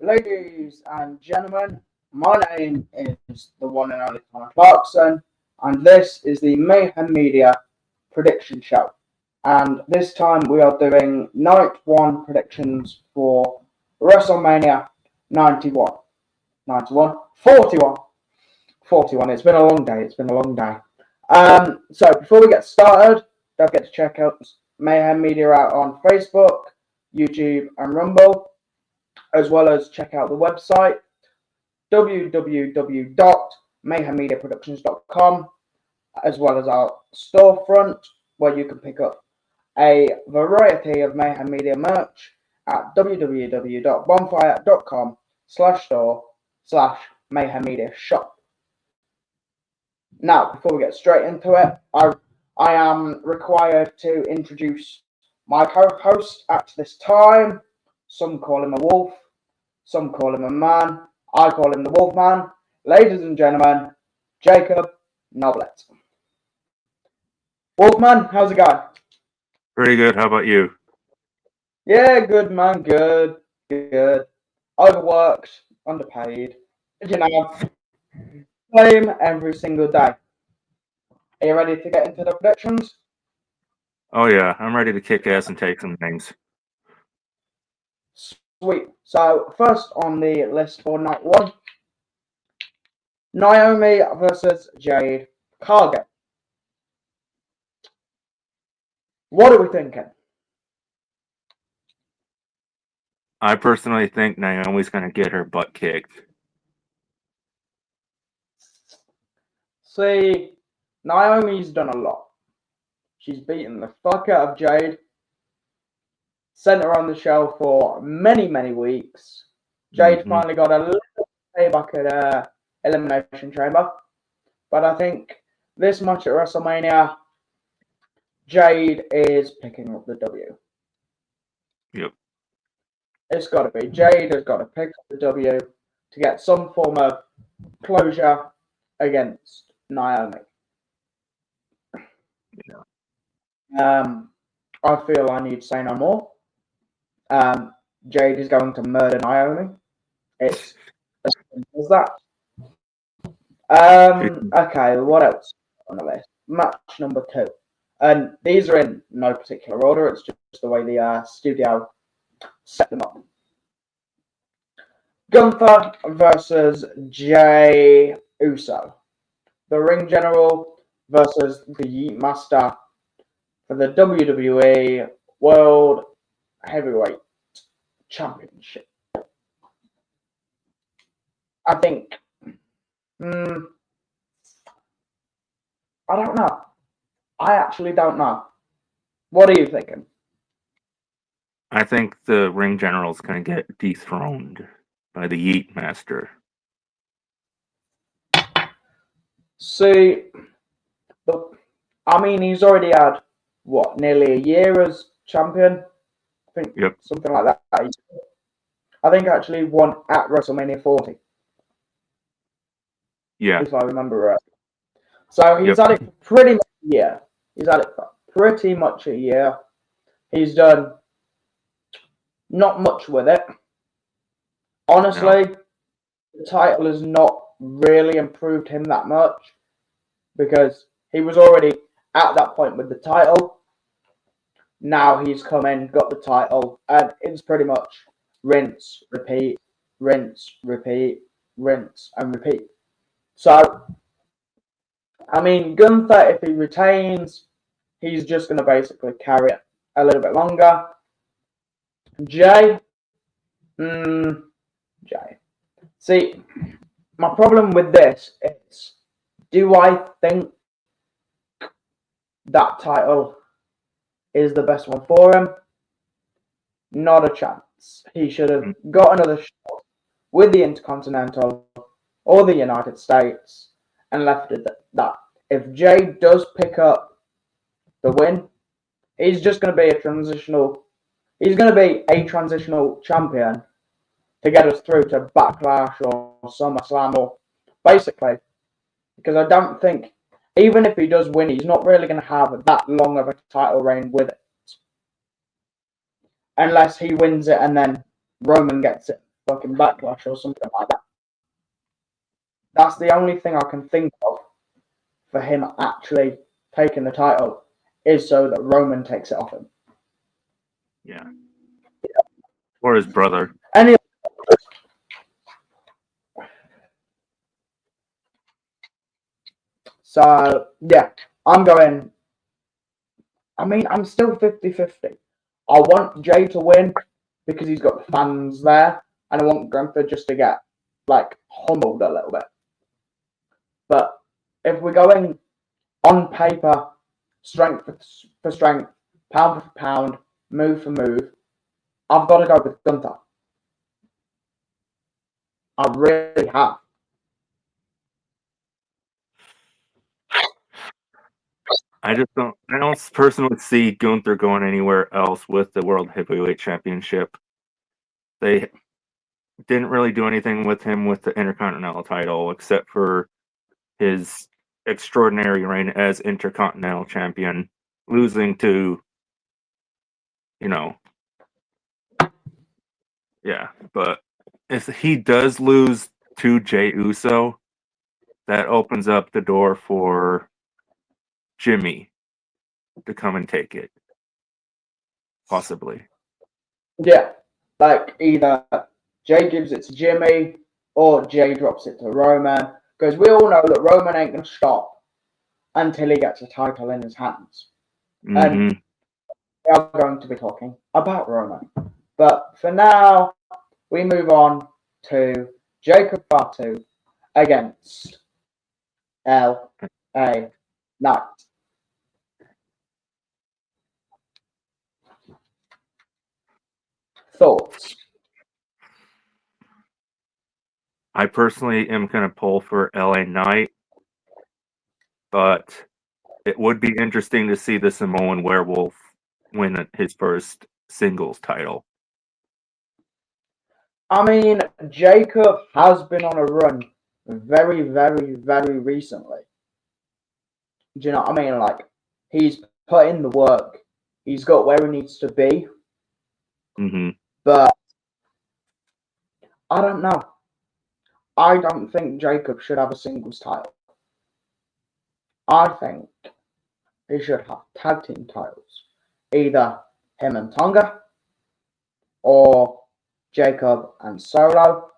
Ladies and gentlemen, my name is the one and only Connor Clarkson, and this is the Mayhem Media Prediction Show. And this time we are doing night one predictions for WrestleMania 91. 91? 41. 41. It's been a long day. So before we get started, don't forget to check out Mayhem Media out on Facebook, YouTube, and Rumble, as well as check out the website www.mayhemmediaproductions.com, as well as our storefront where you can pick up a variety of Mayhem Media merch at www.bonfire.com/store/Mayhem Media shop. Now, before we get straight into it, I am required to introduce my co-host at this time. Some call him a wolf, some call him a man. I call him the Wolfman. Ladies and gentlemen, Jacob Noblet. Wolfman, how's it going? Pretty good. How about you? Yeah, good, man. Good. Overworked, underpaid. Same every single day. Are you ready to get into the predictions? Oh yeah, I'm ready to kick ass and take some names. Sweet. So first on the list for night one, Naomi versus Jade Cargill. What are we thinking? I personally think Naomi's going to get her butt kicked. See, Naomi's done a lot. She's beaten the fuck out of Jade, sent her on the show for many, many weeks. Jade finally got a little payback at Elimination Chamber. But I think this match at WrestleMania, Jade is picking up the W. Yep. It's got to be. Jade has got to pick up the W to get some form of closure against Naomi. Yeah. I feel I need to say no more. Jade is going to murder Naomi. It's as simple as that. Okay, what else on the list? Match number 2. And these are in no particular order. It's just the way the studio set them up. Gunther versus Jey Uso. The Ring General versus the Yeet Master for the WWE World Heavyweight Championship. I think, I don't know. I actually don't know. What are you thinking? I think the Ring General's going to get dethroned by the Yeet Master. See, I mean, he's already had, nearly a year as champion? I think something like that. I think actually won at WrestleMania 40. Yeah. If I remember right. So he's had it for pretty much a year. He's done not much with it. Honestly, the title has not really improved him that much because he was already at that point with the title. Now he's come in, got the title, and it's pretty much rinse, repeat, rinse, repeat, rinse, and repeat. So I mean, Gunther, if he retains, he's just going to basically carry it a little bit longer. Jay, Jay. See, my problem with this is, do I think that title is the best one for him? Not a chance. He should have got another shot with the Intercontinental or the United States and left it at that. If Jay does pick up the win, he's just going to be a transitional. He's going to be a transitional champion to get us through to Backlash or SummerSlam, or basically, because I don't think, even if he does win, he's not really going to have that long of a title reign with it, unless he wins it and then Roman gets it, fucking Backlash or something like that. That's the only thing I can think of for him actually taking the title, is so that Roman takes it off him. Yeah. Or his brother. Any So, yeah, I'm going. I mean, I'm still 50-50. I want Jay to win because he's got the fans there, and I want Gunther just to get, like, humbled a little bit. But if we're going on paper, strength for strength, pound for pound, move for move, I've got to go with Gunther. I really have. I don't personally see Gunther going anywhere else with the World Heavyweight Championship. They didn't really do anything with him with the Intercontinental title, except for his extraordinary reign as Intercontinental Champion, losing to, yeah. But if he does lose to Jey Uso, that opens up the door for Jimmy to come and take it. Possibly. Yeah, like either Jay gives it to Jimmy or Jay drops it to Roman, because we all know that Roman ain't going to stop until he gets a title in his hands. Mm-hmm. And we are going to be talking about Roman. But for now, we move on to Jacob Fatu against L.A. Knight. Thoughts? I personally am going to pull for LA Knight, but it would be interesting to see the Samoan Werewolf win his first singles title. I mean, Jacob has been on a run very, very, very recently. Do you know what I mean? Like, he's put in the work. He's got where he needs to be. Mm-hmm. But I don't know. I don't think Jacob should have a singles title. I think he should have tag team titles. Either him and Tonga, or Jacob and Solo,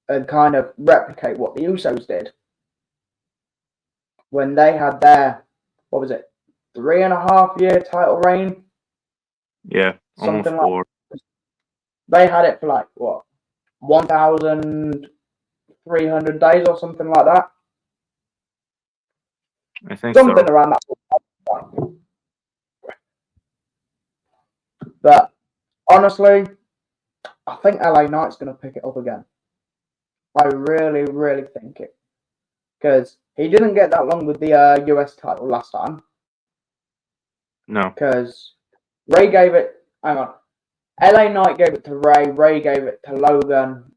and kind of replicate what the Usos did when they had their, what was it, 3.5 year title reign? Yeah, almost Something 4. like they had it for like what, 1,300 days or something like that. I think Something so. around that. But honestly, I think LA Knight's going to pick it up again. I really, really think it. Because he didn't get that long with the US title last time. No. Because Ray gave it. Hang on. LA Knight gave it to Ray. Ray gave it to Logan.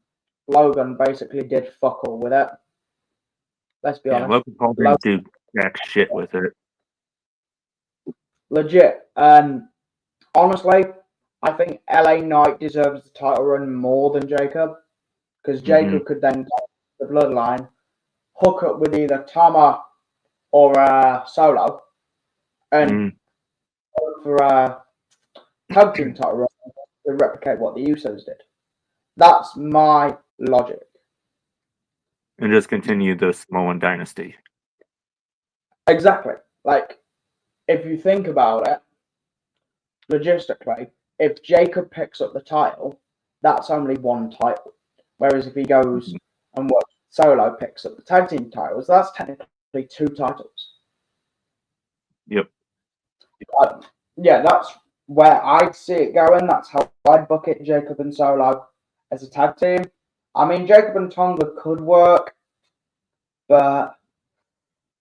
Logan basically did fuck all with it. Let's be honest. Logan Paul didn't do jack shit with it. Legit. And honestly, I think LA Knight deserves the title run more than Jacob. Because Jacob could then go the bloodline, hook up with either Tama or Solo, and for a tag team title run to replicate what the Usos did. That's my logic. And just continue the Samoan dynasty. Exactly. Like, if you think about it, logistically, if Jacob picks up the title, that's only one title. Whereas if he goes and what Solo picks up the tag team titles, that's technically two titles. Yep. Yeah, that's where I'd see it going. That's how I'd book it, Jacob and Solo as a tag team. I mean, Jacob and Tonga could work, but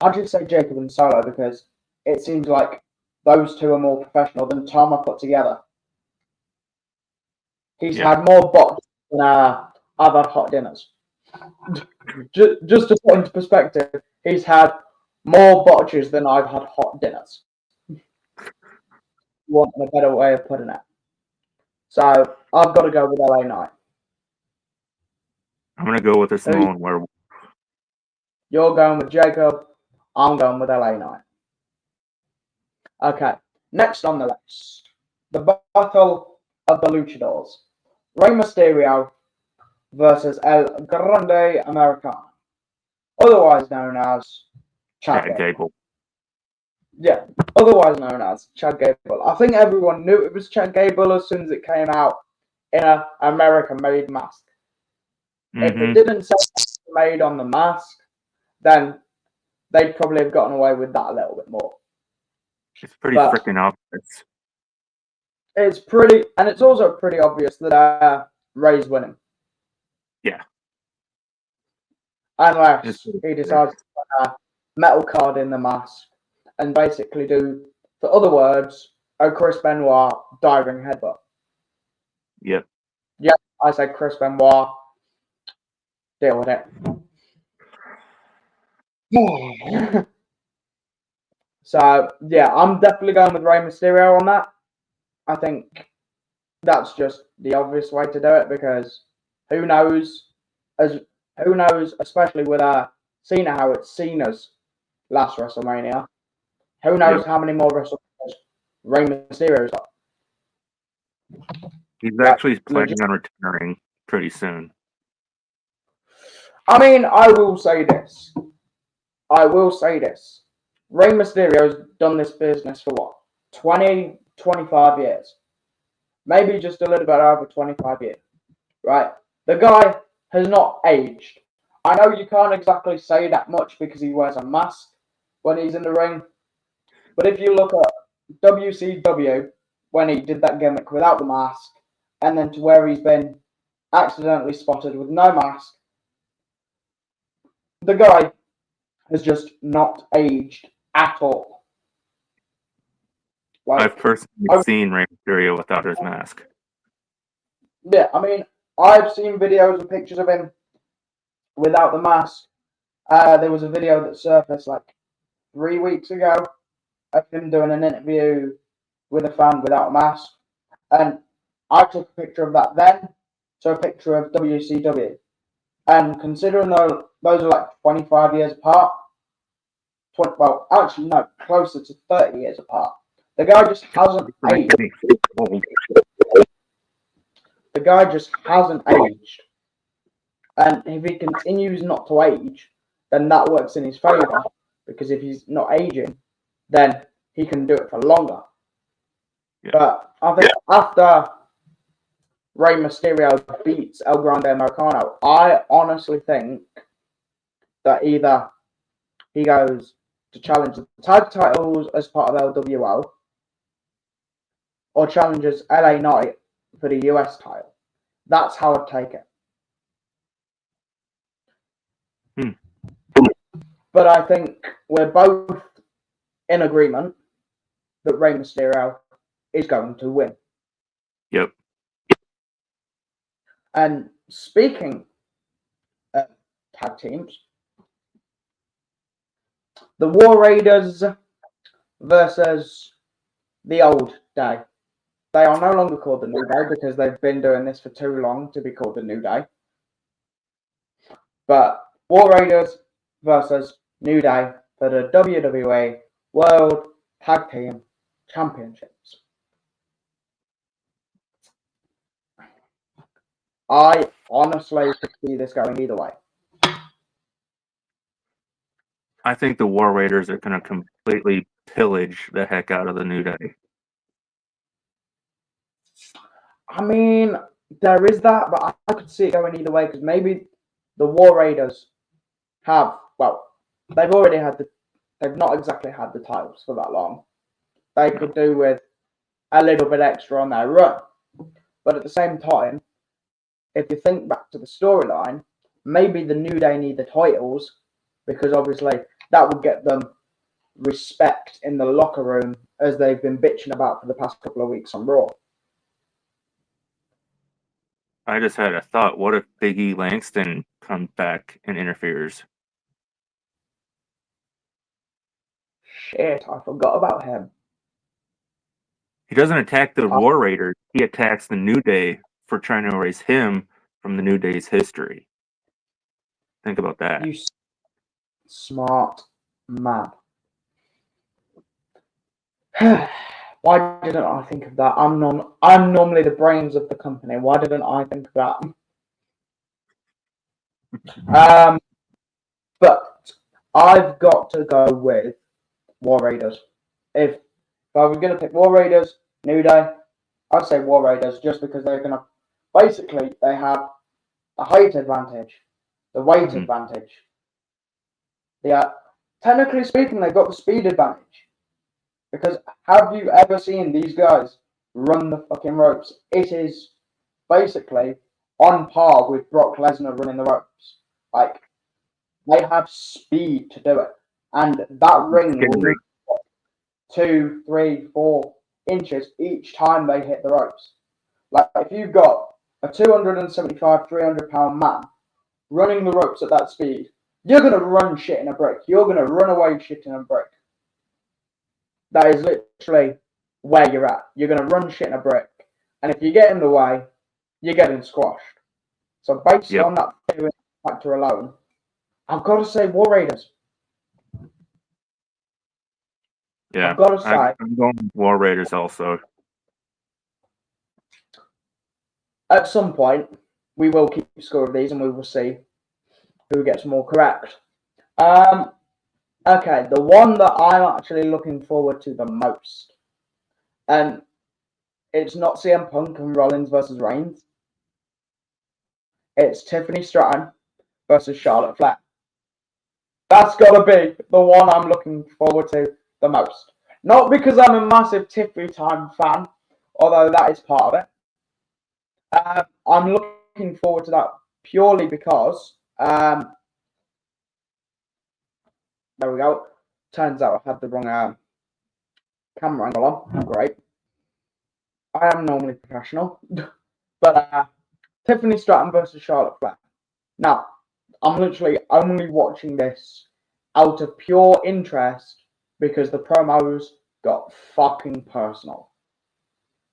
I'd just say Jacob and Solo because it seems like those two are more professional than Tom I put together. He's had more botches than I've had hot dinners. Just to put into perspective, he's had more botches than I've had hot dinners. Want a better way of putting it. So I've got to go with LA Knight. I'm gonna go with this lone werewolf. You're going with Jacob. I'm going with LA Knight. Okay, next on the list, the Battle of the Luchadors. Rey Mysterio versus El Grande Americano, otherwise known as Chad Gable. Yeah, otherwise known as Chad Gable. I think everyone knew it was Chad Gable as soon as it came out in an American-made mask. If it didn't say made on the mask, then they'd probably have gotten away with that a little bit more. It's pretty freaking obvious. It's pretty, and it's also pretty obvious that Ray's winning. Yeah. Unless he decides to put a metal card in the mask and basically do, for other words, a Chris Benoit diving headbutt. Yep. Yep, I say Chris Benoit. Deal with it. So, yeah, I'm definitely going with Rey Mysterio on that. I think that's just the obvious way to do it because who knows, especially with Cena, how it's Cena's last WrestleMania. Who knows how many more WrestleManias Rey Mysterio's got. He's actually planning on retiring pretty soon. I mean, I will say this. Rey Mysterio's done this business for what? 20, 25 years. Maybe just a little bit over 25 years. Right? The guy has not aged. I know you can't exactly say that much because he wears a mask when he's in the ring. But if you look at WCW when he did that gimmick without the mask, and then to where he's been accidentally spotted with no mask, the guy has just not aged at all. Like, I've personally seen Rey Mysterio without his mask. Yeah, I mean, I've seen videos and pictures of him without the mask. There was a video that surfaced like 3 weeks ago of him doing an interview with a fan without a mask. And I took a picture of that then, so a picture of WCW. And considering those are like 25 years apart, well, actually, no, closer to 30 years apart. The guy just hasn't aged. The guy just hasn't aged. And if he continues not to age, then that works in his favour. Because if he's not aging, then he can do it for longer. Yeah. But I think after Rey Mysterio beats El Grande Americano, I honestly think that either he goes to challenge the tag titles as part of LWO or challenges LA Knight for the US title. That's how I'd take it. But I think we're both in agreement that Rey Mysterio is going to win. Yep. And speaking of tag teams, the War Raiders versus the Old Day. They are no longer called the New Day because they've been doing this for too long to be called the New Day. But War Raiders versus New Day for the WWE World Tag Team Championships. I honestly could see this going either way. I think the War Raiders are going to completely pillage the heck out of the New Day. I mean, there is that, but I could see it going either way because maybe the War Raiders have, well, they've not exactly had the titles for that long. They could do with a little bit extra on their run. But at the same time, if you think back to the storyline, maybe the New Day need the titles because obviously that would get them respect in the locker room as they've been bitching about for the past couple of weeks on Raw. I just had a thought. What if Big E Langston comes back and interferes? Shit, I forgot about him. He doesn't attack the War Raiders. He attacks the New Day for trying to erase him from the New Day's history. Think about that. You smart man. Why didn't I think of that? I'm normally the brains of the company. Why didn't I think of that? But I've got to go with War Raiders. If I was going to pick War Raiders, New Day, I'd say War Raiders just because they're going to basically they have the height advantage, the weight advantage. Yeah, technically speaking, they've got the speed advantage. Because have you ever seen these guys run the fucking ropes? It is basically on par with Brock Lesnar running the ropes. Like, they have speed to do it. And that ring will move 2, 3, 4 inches each time they hit the ropes. Like, if you've got a 275, 300-pound man running the ropes at that speed, you're going to run shit in a break. You're going to run away shit in a break. That is literally where you're at. You're going to run shit in a brick. And if you get in the way, you're getting squashed. So based on that factor alone, I've got to say War Raiders. Yeah, I've got to say. I'm going with War Raiders also. At some point, we will keep score of these and we will see who gets more correct. Okay, the one that I'm actually looking forward to the most. And it's not CM Punk and Rollins versus Reigns. It's Tiffany Stratton versus Charlotte Flair. That's got to be the one I'm looking forward to the most. Not because I'm a massive Tiffany Time fan, although that is part of it. I'm looking forward to that purely because there we go. Turns out I had the wrong camera angle on. Great. I am normally professional, but Tiffany Stratton versus Charlotte Flair. Now, I'm literally only watching this out of pure interest because the promos got fucking personal.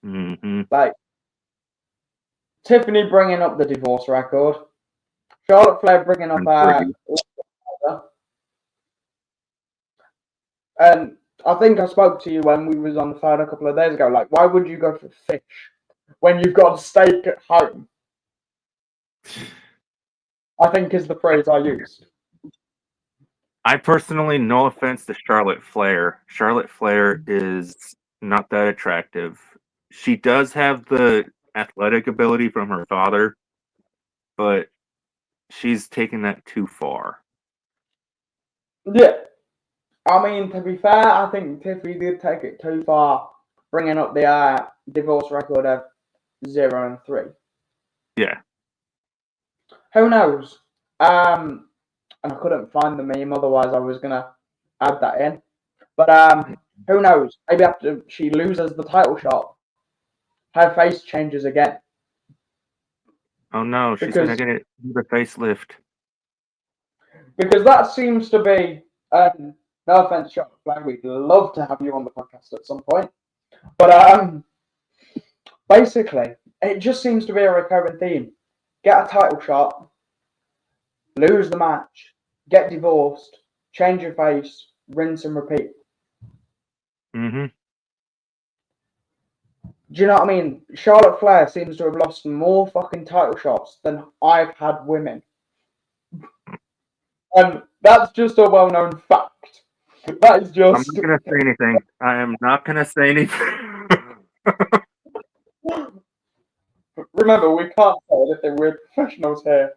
Like, Tiffany bringing up the divorce record, Charlotte Flair bringing up and I think I spoke to you when we was on the phone a couple of days ago. Like, why would you go for fish when you've got a steak at home? I think is the phrase I used. I personally, no offense to Charlotte Flair. Charlotte Flair is not that attractive. She does have the athletic ability from her father, but she's taken that too far. Yeah. I mean, to be fair, I think Tiffany did take it too far, bringing up the divorce record of 0-3. Yeah. Who knows? And I couldn't find the meme, otherwise I was gonna add that in. But who knows? Maybe after she loses the title shot, her face changes again. Oh no, she's gonna get it the facelift. Because that seems to be, no offense, Charlotte Flair, we'd love to have you on the podcast at some point. But basically, it just seems to be a recurring theme. Get a title shot, lose the match, get divorced, change your face, rinse and repeat. Do you know what I mean? Charlotte Flair seems to have lost more fucking title shots than I've had women. And that's just a well-known fact. That is I'm just. not going to say anything. I am not going to say anything. Remember, we can't say anything. We're professionals here.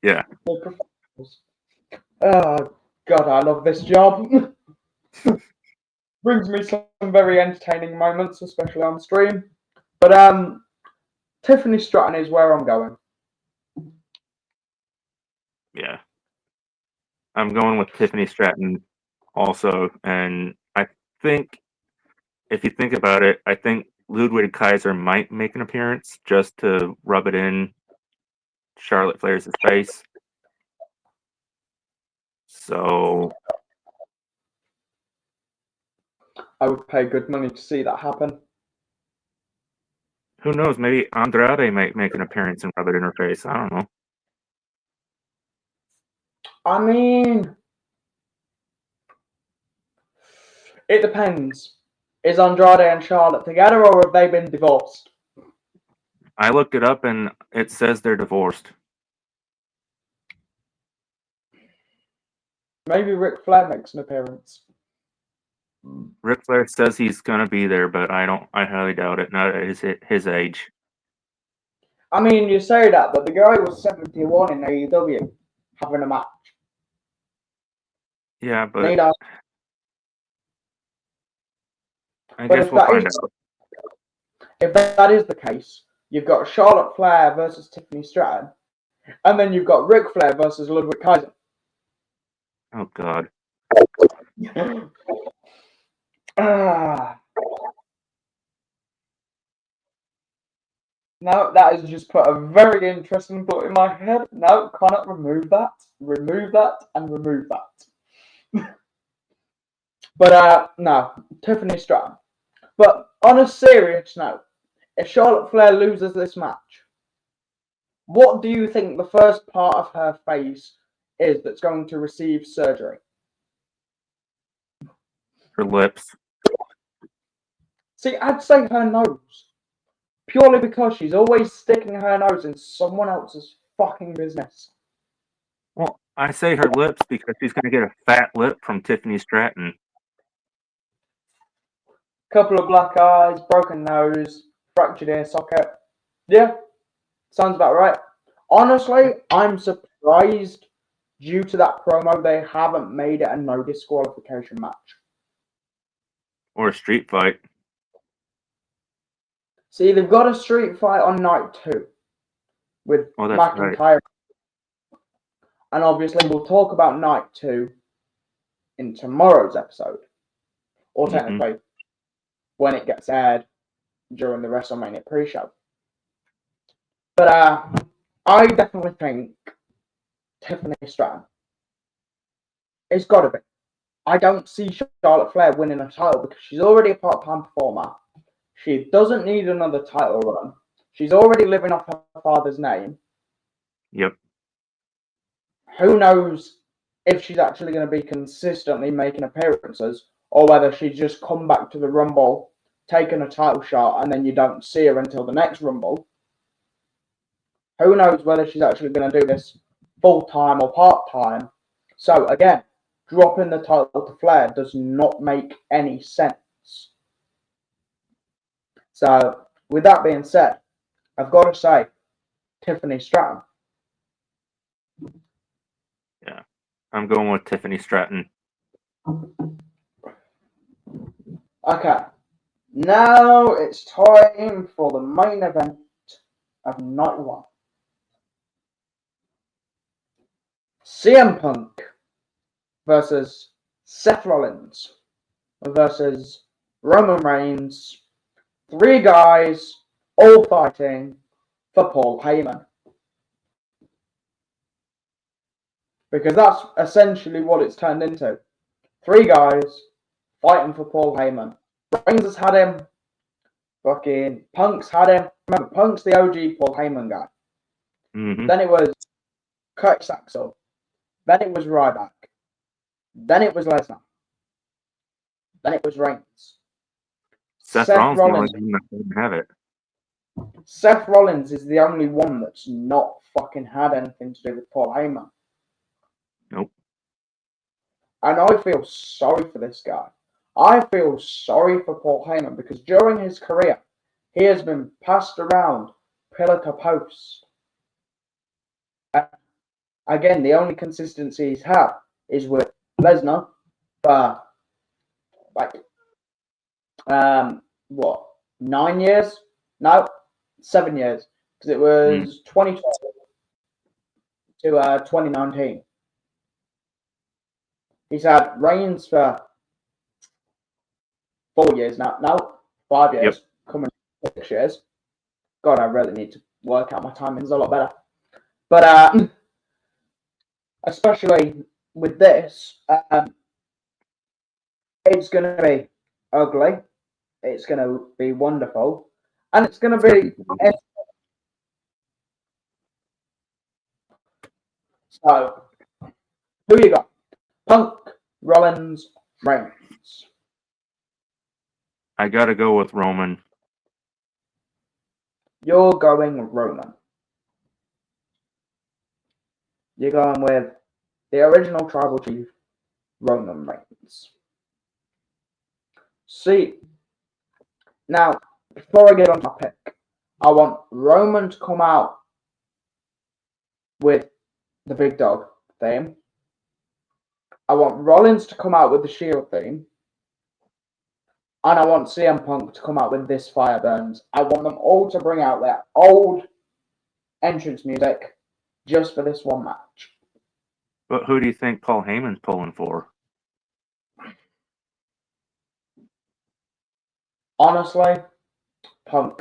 Yeah. We're professionals. Oh, God, I love this job. Brings me some very entertaining moments, especially on stream. But Tiffany Stratton is where I'm going. Yeah. I'm going with Tiffany Stratton also. And I think, if you think about it, I think Ludwig Kaiser might make an appearance just to rub it in Charlotte Flair's face. So I would pay good money to see that happen. who knows? Maybe Andrade might make an appearance and rub it in her face. I don't know. I mean, it depends. Is Andrade and Charlotte together, or have they been divorced? I looked it up and it says they're divorced. Maybe Ric Flair makes an appearance. Ric Flair says he's gonna be there, but I highly doubt it. Not at his age. I mean, you say that, but the guy was 71 in AEW having a match. Yeah, but Need I I But guess if we'll that find is out. if that is the case, you've got Charlotte Flair versus Tiffany Stratton, and then you've got Ric Flair versus Ludwig Kaiser. Oh God. Ah. No, that has just put a very interesting thought in my head. No, cannot remove that. Remove that and remove that. But no, Tiffany Stratton. But on a serious note, if Charlotte Flair loses this match, what do you think the first part of her face is that's going to receive surgery? Her lips. See, I'd say her nose. Purely because she's always sticking her nose in someone else's fucking business. Well, I say her lips because she's gonna get a fat lip from Tiffany Stratton. Couple of black eyes, broken nose, fractured ear socket. Yeah, sounds about right. Honestly, I'm surprised due to that promo they haven't made it a no disqualification match. Or a street fight. See, they've got a street fight on night 2 with Oh, that's right. McIntyre. And obviously, we'll talk about night 2 in tomorrow's episode. Or technically, when it gets aired during the WrestleMania pre-show. But I definitely think Tiffany Stratton. It's got to be. I don't see Charlotte Flair winning a title because she's already a part-time performer. She doesn't need another title run. She's already living off her father's name. Yep. Who knows if she's actually going to be consistently making appearances or whether she's just come back to the Rumble, taken a title shot, and then you don't see her until the next Rumble. Who knows whether she's actually going to do this full-time or part-time. So, again, dropping the title to Flair does not make any sense. So, with that being said, I've got to say, Tiffany Stratton. Yeah. I'm going with Tiffany Stratton. Okay. Now it's time for the main event of night 1. CM Punk versus Seth Rollins versus Roman Reigns. 3 guys all fighting for Paul Heyman. Because that's essentially what it's turned into. 3 guys fighting for Paul Heyman. Reigns has had him. Fucking Punk's had him. Remember, Punk's the OG Paul Heyman guy. Mm-hmm. Then it was Curtis Axel. Then it was Ryback. Then it was Lesnar. Then it was Reigns. Seth Rollins doesn't have it. Seth Rollins is the only one that's not fucking had anything to do with Paul Heyman. Nope. And I feel sorry for this guy. I feel sorry for Paul Heyman because during his career, he has been passed around pillar to post. And again, the only consistency he's had is with Lesnar for like 9 years? No, 7 years, because it was 2012 to 2019. He's had reigns for 4 years now. No, 5 years. Yep. Coming 6 years. God, I really need to work out my timings a lot better. But especially with this, it's going to be ugly. It's going to be wonderful. And it's going to be... So, who you got? Punk, Rollins, Reigns. I gotta go with Roman. You're going Roman. You're going with the original Tribal Chief, Roman Reigns. See, now, before I get on my pick, I want Roman to come out with the Big Dog theme. I want Rollins to come out with the Shield theme. And I want CM Punk to come out with This Fire Burns. I want them all to bring out their old entrance music just for this one match. But who do you think Paul Heyman's pulling for? Honestly, Punk.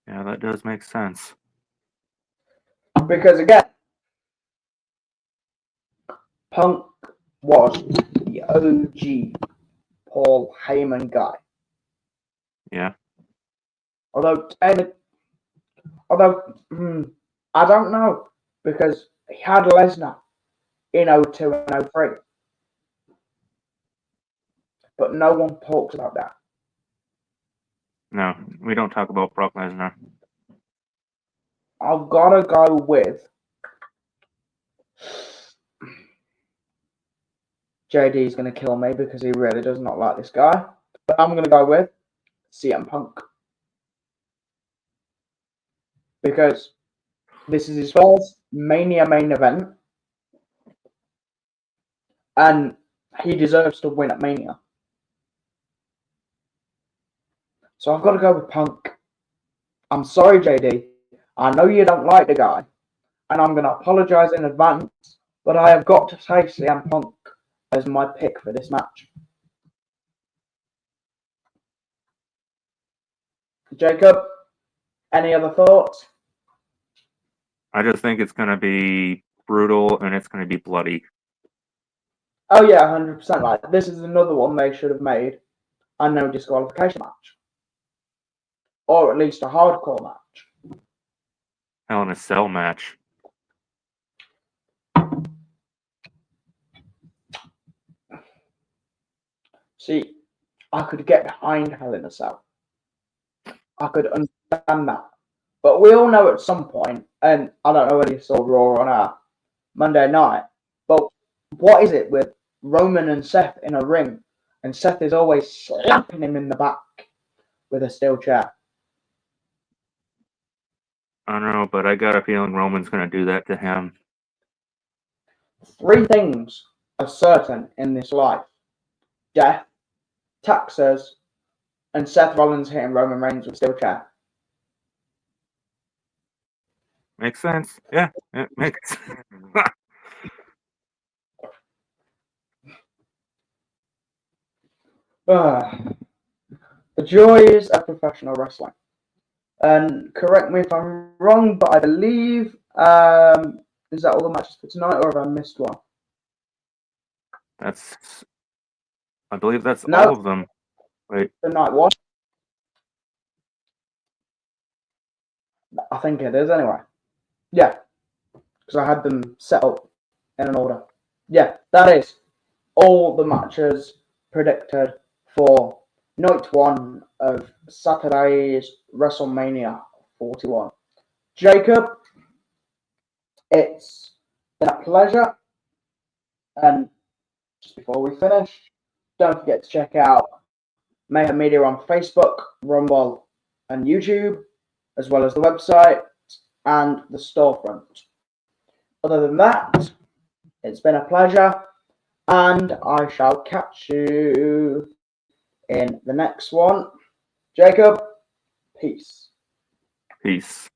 Yeah, that does make sense. Because again, Punk was the OG Paul Heyman guy. Yeah. Although I don't know, because he had Lesnar in 02 and 03. But no one talks about that. No, we don't talk about Brock Lesnar. I've got to go with JD's going to kill me because he really does not like this guy. But I'm going to go with CM Punk. Because this is his first Mania main event. And he deserves to win at Mania. So I've got to go with Punk. I'm sorry, JD. I know you don't like the guy. And I'm going to apologise in advance. But I have got to say CM Punk as my pick for this match. Jacob, any other thoughts? I just think it's going to be brutal and it's going to be bloody. Oh yeah, 100%. Like this is another one they should have made a no disqualification match, or at least a hardcore match. Hell in a Cell match. See, I could get behind Hell in a Cell. I could understand that. But we all know at some point, and I don't know whether you saw Raw on our Monday night, but what is it with Roman and Seth in a ring, and Seth is always slapping him in the back with a steel chair? I don't know, but I got a feeling Roman's going to do that to him. 3 things are certain in this life: death, taxes, and Seth Rollins hitting Roman Reigns with a steel chair. Makes sense. Yeah, it makes sense. The joys of professional wrestling. And correct me if I'm wrong, but I believe is that all the matches for tonight, or have I missed one? I believe that's all of them. Wait. Tonight one. I think it is anyway. Yeah, because I had them set up in an order. Yeah, that is all the matches predicted for night 1 of Saturday's WrestleMania 41. Jacob, it's been a pleasure. And just before we finish, don't forget to check out Mayhem Media on Facebook, Rumble, and YouTube, as well as the website and the storefront. Other than that, it's been a pleasure, and I shall catch you in the next one. Jacob, peace. Peace.